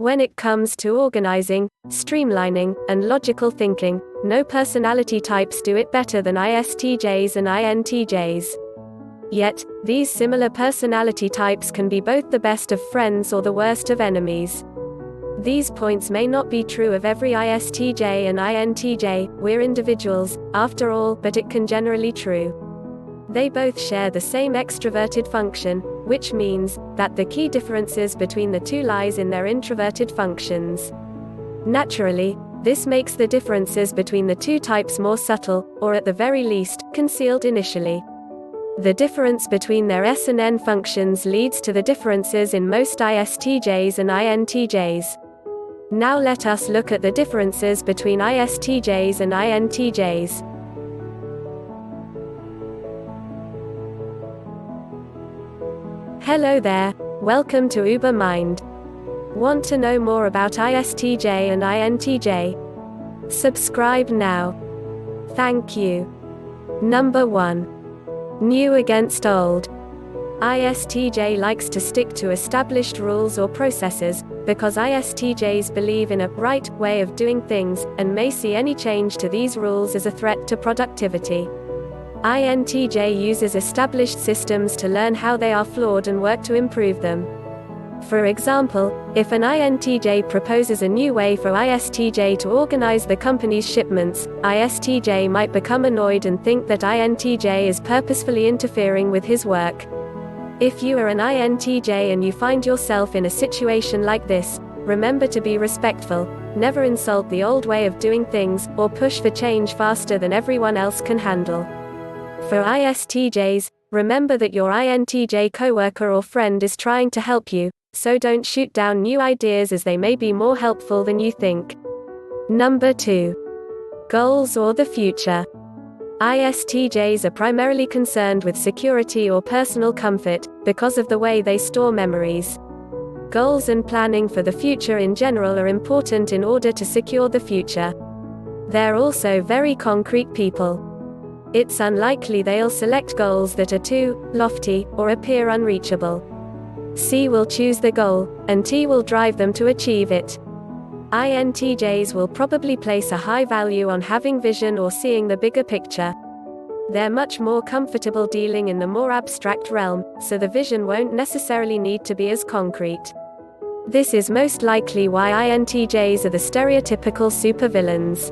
When it comes to organizing, streamlining, and logical thinking, no personality types do it better than ISTJs and INTJs. Yet, these similar personality types can be both the best of friends or the worst of enemies. These points may not be true of every ISTJ and INTJ, we're individuals, after all, but it can generally true. They both share the same extroverted function, which means that the key differences between the two lies in their introverted functions. Naturally, this makes the differences between the two types more subtle, or at the very least, concealed initially. The difference between their S and N functions leads to the differences in most ISTJs and INTJs. Now let us look at the differences between ISTJs and INTJs. Hello there, welcome to Uber Mind. Want to know more about ISTJ and INTJ? Subscribe now. Thank you. Number 1. New against old. ISTJ likes to stick to established rules or processes, because ISTJs believe in a right way of doing things, and may see any change to these rules as a threat to productivity. INTJ uses established systems to learn how they are flawed and work to improve them. For example, if an INTJ proposes a new way for ISTJ to organize the company's shipments, ISTJ might become annoyed and think that INTJ is purposefully interfering with his work. If you are an INTJ and you find yourself in a situation like this, remember to be respectful, never insult the old way of doing things, or push for change faster than everyone else can handle. For ISTJs, remember that your INTJ coworker or friend is trying to help you, so don't shoot down new ideas as they may be more helpful than you think. Number 2. Goals or the future. ISTJs are primarily concerned with security or personal comfort, because of the way they store memories. Goals and planning for the future in general are important in order to secure the future. They're also very concrete people. It's unlikely they'll select goals that are too lofty or appear unreachable. C will choose the goal, and T will drive them to achieve it. INTJs will probably place a high value on having vision or seeing the bigger picture. They're much more comfortable dealing in the more abstract realm, so the vision won't necessarily need to be as concrete. This is most likely why INTJs are the stereotypical supervillains.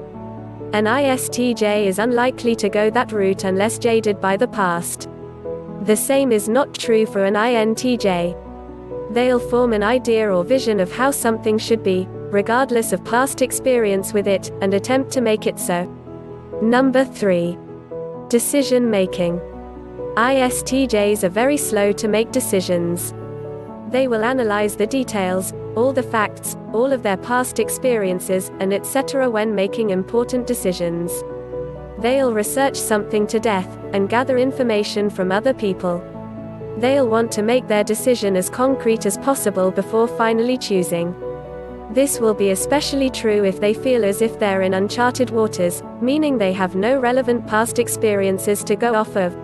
An ISTJ is unlikely to go that route unless jaded by the past. The same is not true for an INTJ. They'll form an idea or vision of how something should be, regardless of past experience with it, and attempt to make it so. Number 3. Decision making. ISTJs are very slow to make decisions. They will analyze the details, all the facts, all of their past experiences, and etc. when making important decisions. They'll research something to death, and gather information from other people. They'll want to make their decision as concrete as possible before finally choosing. This will be especially true if they feel as if they're in uncharted waters, meaning they have no relevant past experiences to go off of.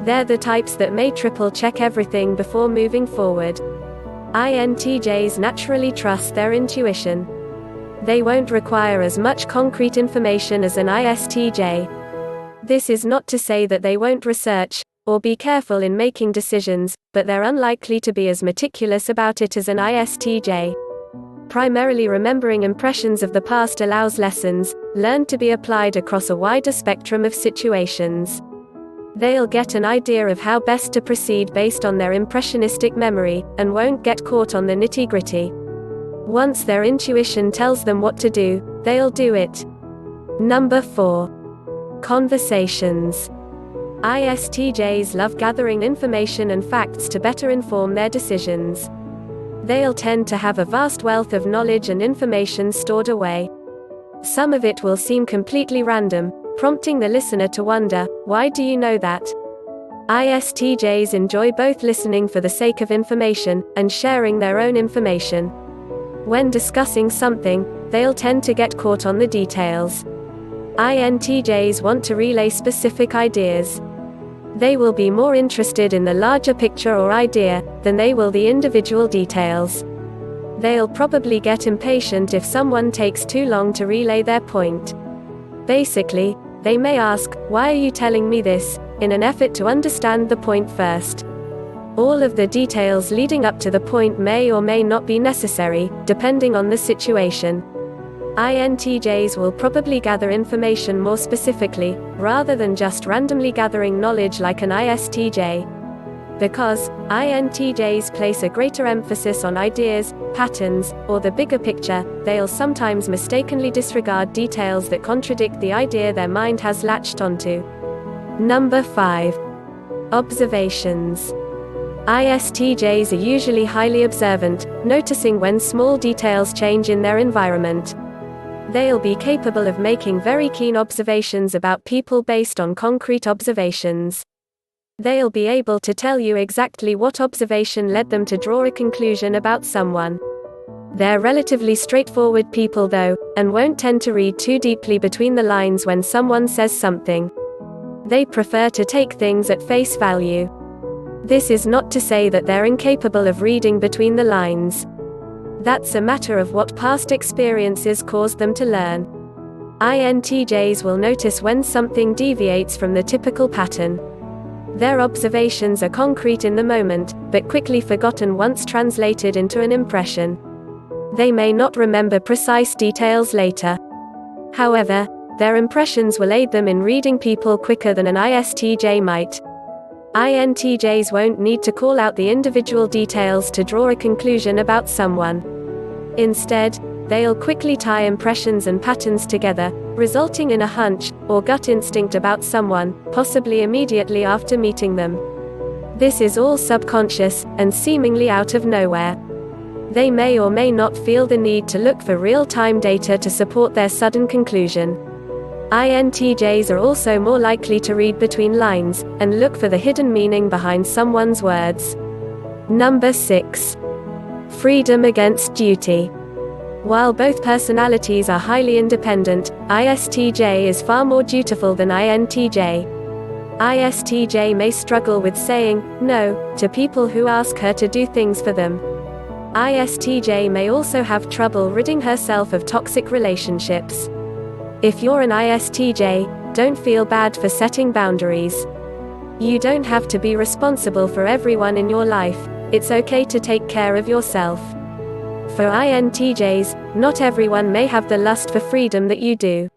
They're the types that may triple-check everything before moving forward. INTJs naturally trust their intuition. They won't require as much concrete information as an ISTJ. This is not to say that they won't research, or be careful in making decisions, but they're unlikely to be as meticulous about it as an ISTJ. Primarily remembering impressions of the past allows lessons learned to be applied across a wider spectrum of situations. They'll get an idea of how best to proceed based on their impressionistic memory, and won't get caught on the nitty-gritty. Once their intuition tells them what to do, they'll do it. Number 4. Conversations. ISTJs love gathering information and facts to better inform their decisions. They'll tend to have a vast wealth of knowledge and information stored away. Some of it will seem completely random, prompting the listener to wonder, why do you know that? ISTJs enjoy both listening for the sake of information, and sharing their own information. When discussing something, they'll tend to get caught on the details. INTJs want to relay specific ideas. They will be more interested in the larger picture or idea, than they will the individual details. They'll probably get impatient if someone takes too long to relay their point. Basically, they may ask, "Why are you telling me this?" in an effort to understand the point first. All of the details leading up to the point may or may not be necessary, depending on the situation. INTJs will probably gather information more specifically, rather than just randomly gathering knowledge like an ISTJ. Because INTJs place a greater emphasis on ideas, patterns, or the bigger picture, they'll sometimes mistakenly disregard details that contradict the idea their mind has latched onto. Number 5. Observations. ISTJs are usually highly observant, noticing when small details change in their environment. They'll be capable of making very keen observations about people based on concrete observations. They'll be able to tell you exactly what observation led them to draw a conclusion about someone. They're relatively straightforward people though, and won't tend to read too deeply between the lines when someone says something. They prefer to take things at face value. This is not to say that they're incapable of reading between the lines. That's a matter of what past experiences caused them to learn. INTJs will notice when something deviates from the typical pattern. Their observations are concrete in the moment, but quickly forgotten once translated into an impression. They may not remember precise details later. However, their impressions will aid them in reading people quicker than an ISTJ might. INTJs won't need to call out the individual details to draw a conclusion about someone. Instead, they'll quickly tie impressions and patterns together, resulting in a hunch, or gut instinct about someone, possibly immediately after meeting them. This is all subconscious, and seemingly out of nowhere. They may or may not feel the need to look for real-time data to support their sudden conclusion. INTJs are also more likely to read between lines, and look for the hidden meaning behind someone's words. Number 6. Freedom against duty. While both personalities are highly independent, ISTJ is far more dutiful than INTJ. ISTJ may struggle with saying no to people who ask her to do things for them. ISTJ may also have trouble ridding herself of toxic relationships. If you're an ISTJ, don't feel bad for setting boundaries. You don't have to be responsible for everyone in your life. It's okay to take care of yourself. For INTJs, not everyone may have the lust for freedom that you do.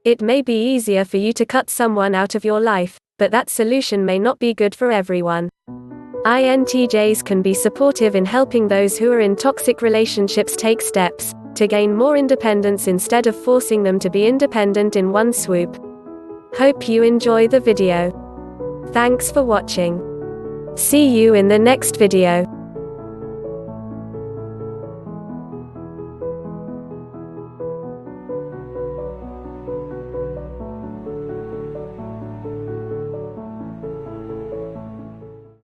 It may be easier for you to cut someone out of your life, but that solution may not be good for everyone. INTJs can be supportive in helping those who are in toxic relationships take steps to gain more independence instead of forcing them to be independent in one swoop. Hope you enjoy the video. Thanks for watching. See you in the next video.